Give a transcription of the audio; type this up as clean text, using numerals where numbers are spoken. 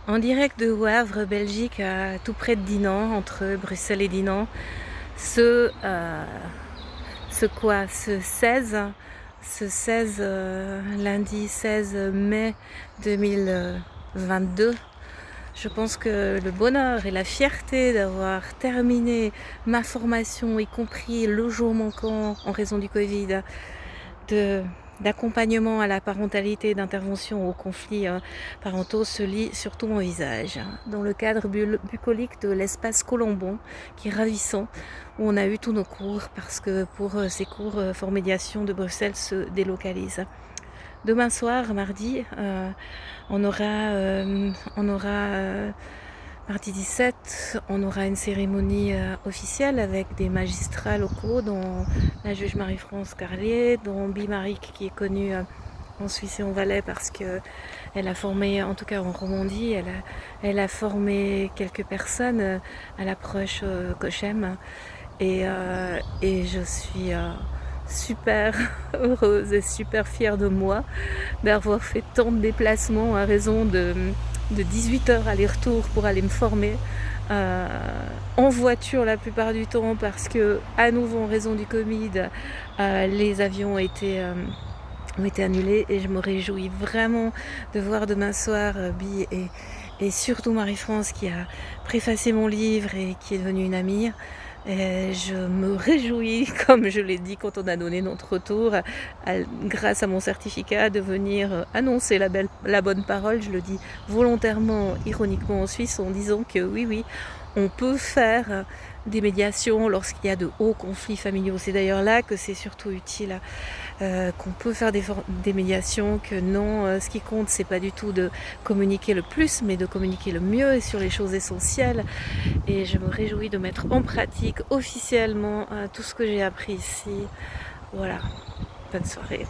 En direct de Wavre, Belgique, tout près de Dinan, entre Bruxelles et Dinan, ce, euh, lundi 16 mai 2022. Je pense que le bonheur et la fierté d'avoir terminé ma formation, y compris le jour manquant en raison du Covid, d'accompagnement à la parentalité et d'intervention aux conflits parentaux se lit surtout mon visage. Dans le cadre bucolique de l'espace Colombon, qui est ravissant, où on a eu tous nos cours, parce que pour ces cours, Fort Médiation de Bruxelles se délocalise. Demain soir, mardi, on aura mardi 17, on aura une cérémonie officielle avec des magistrats locaux, dont la juge Marie-France Carlier, dont Bimarik, qui est connue en Suisse et en Valais parce qu'elle a formé, en tout cas en Romandie, elle a formé quelques personnes à l'approche Cochem. Et je suis super heureuse et super fière de moi d'avoir fait tant de déplacements à raison de 18 heures aller-retour pour aller me former euh, en voiture la plupart du temps, parce que à nouveau en raison du Covid, les avions ont été annulés, et je me réjouis vraiment de voir demain soir Bi et surtout Marie-France, qui a préfacé mon livre et qui est devenue une amie. Et je me réjouis, comme je l'ai dit quand on a donné notre retour, grâce à mon certificat, de venir annoncer la bonne parole. Je le dis volontairement, ironiquement en Suisse, en disant que oui, on peut faire des médiations lorsqu'il y a de hauts conflits familiaux. C'est d'ailleurs là que c'est surtout utile, qu'on peut faire des médiations, que non, ce qui compte, c'est pas du tout de communiquer le plus, mais de communiquer le mieux et sur les choses essentielles. Et je me réjouis de mettre en pratique officiellement tout ce que j'ai appris ici. Voilà, bonne soirée.